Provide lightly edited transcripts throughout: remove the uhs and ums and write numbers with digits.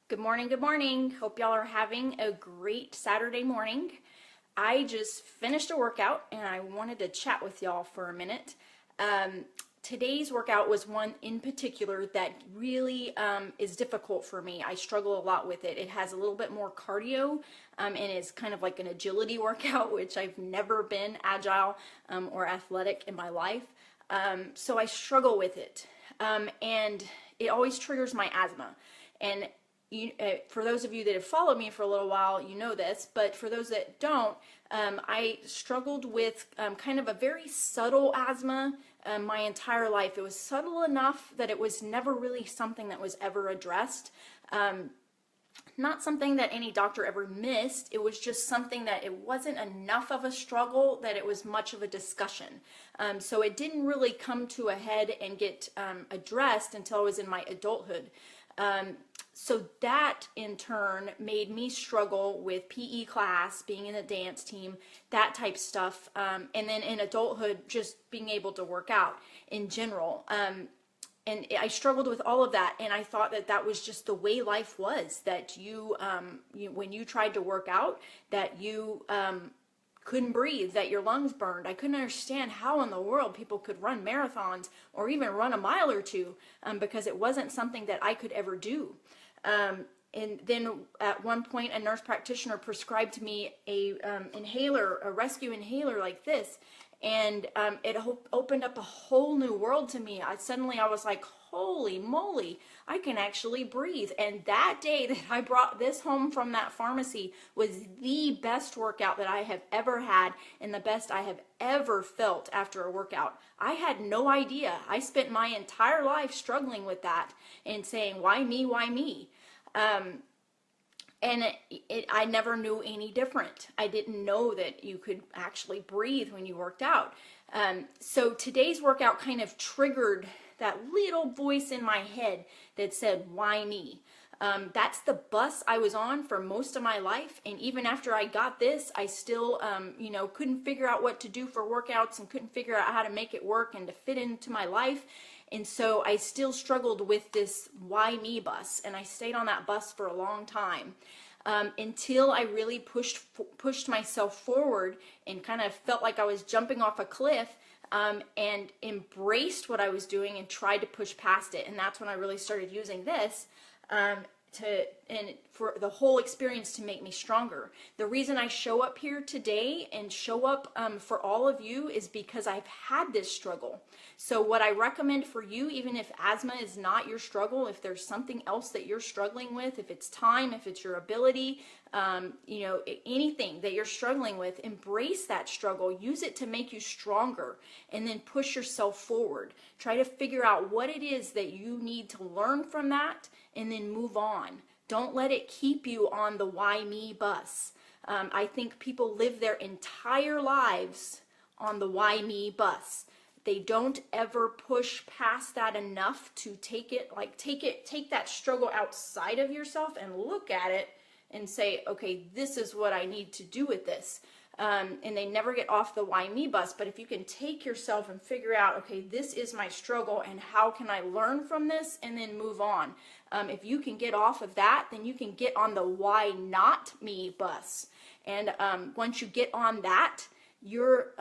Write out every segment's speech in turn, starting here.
Good morning, good morning. Hope y'all are having a great Saturday morning. I just finished a workout and I wanted to chat with y'all for a minute. Today's workout was one in particular that really is difficult for me. I struggle a lot with it. It has a little bit more cardio and is kind of like an agility workout, which I've never been agile or athletic in my life. So I struggle with it. And it always triggers my asthma. And for those of you that have followed me for a little while, you know this, but for those that don't, I struggled with kind of a very subtle asthma my entire life. It was subtle enough that it was never really something that was ever addressed. Not something that any doctor ever missed. It was just something that it wasn't enough of a struggle that it was much of a discussion. So it didn't really come to a head and get addressed until I was in my adulthood. So that in turn made me struggle with PE class, being in a dance team, that type stuff. And then in adulthood, just being able to work out in general. And I struggled with all of that, and I thought that that was just the way life was, that when you tried to work out, that you couldn't breathe, that your lungs burned. I couldn't understand how in the world people could run marathons or even run a mile or two because it wasn't something that I could ever do. And then at one point, a nurse practitioner prescribed me a rescue inhaler like this. And it opened up a whole new world to me. I was like, holy moly, I can actually breathe. And that day that I brought this home from that pharmacy was the best workout that I have ever had and the best I have ever felt after a workout. I had no idea. I spent my entire life struggling with that and saying, why me, why me? And I never knew any different. I didn't know that you could actually breathe when you worked out. So today's workout kind of triggered that little voice in my head that said, why me? That's the bus I was on for most of my life. And even after I got this, I still, couldn't figure out what to do for workouts and couldn't figure out how to make it work and to fit into my life. And so I still struggled with this why me bus, and I stayed on that bus for a long time until I really pushed myself forward and kind of felt like I was jumping off a cliff and embraced what I was doing and tried to push past it. And that's when I really started using this for the whole experience to make me stronger. The reason I show up here today and show up for all of you is because I've had this struggle. So what I recommend for you, even if asthma is not your struggle, if there's something else that you're struggling with, if it's time, if it's your ability, anything that you're struggling with, embrace that struggle, use it to make you stronger, and then push yourself forward. Try to figure out what it is that you need to learn from that and then move on. Don't let it keep you on the why me bus. I think people live their entire lives on the why me bus. They don't ever push past that enough to take that struggle outside of yourself and look at it and say, okay, this is what I need to do with this. And they never get off the why me bus. But if you can take yourself and figure out, okay, this is my struggle and how can I learn from this and then move on. If you can get off of that, then you can get on the why not me bus. And once you get on that, your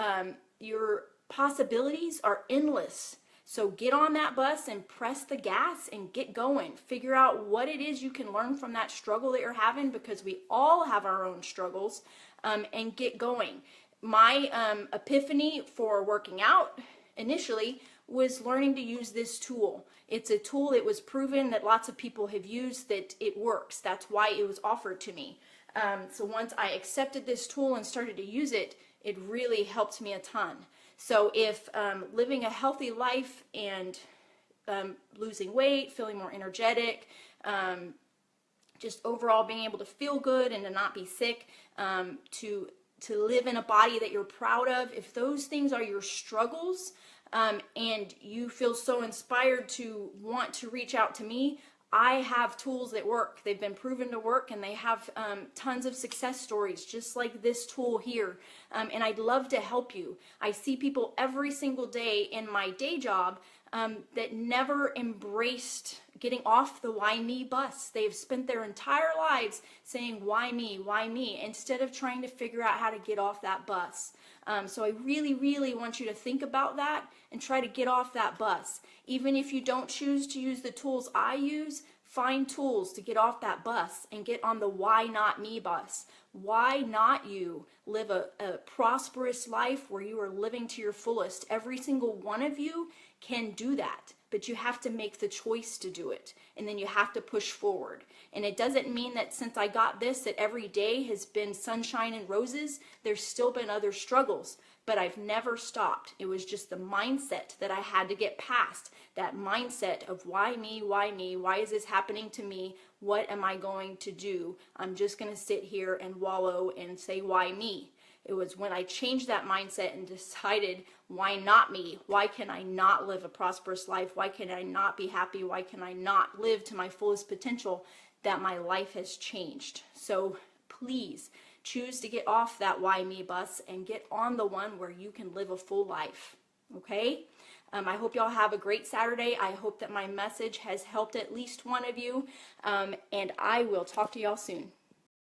possibilities are endless. So get on that bus and press the gas and get going. Figure out what it is you can learn from that struggle that you're having, because we all have our own struggles, and get going. My epiphany for working out initially was learning to use this tool. It's a tool that was proven that lots of people have used, that it works. That's why it was offered to me. So once I accepted this tool and started to use it, it really helped me a ton. So if living a healthy life and losing weight, feeling more energetic, just overall being able to feel good and to not be sick, to live in a body that you're proud of, if those things are your struggles and you feel so inspired to want to reach out to me, I have tools that work. They've been proven to work, and they have tons of success stories just like this tool here. And I'd love to help you. I see people every single day in my day job that never embraced getting off the why me bus. They've spent their entire lives saying, why me, instead of trying to figure out how to get off that bus. So I really, really want you to think about that and try to get off that bus. Even if you don't choose to use the tools I use, find tools to get off that bus and get on the why not me bus. Why not you live a prosperous life where you are living to your fullest? Every single one of you can do that, but you have to make the choice to do it, and then you have to push forward. And it doesn't mean that since I got this, that every day has been sunshine and roses. There's still been other struggles, but I've never stopped. It was just the mindset that I had to get past, that mindset of why me, why is this happening to me, what am I going to do? I'm just going to sit here and wallow and say why me. It was when I changed that mindset and decided, why not me? Why can I not live a prosperous life? Why can I not be happy? Why can I not live to my fullest potential? That my life has changed. So please choose to get off that why me bus and get on the one where you can live a full life. Okay? I hope y'all have a great Saturday. I hope that my message has helped at least one of you. And I will talk to y'all soon.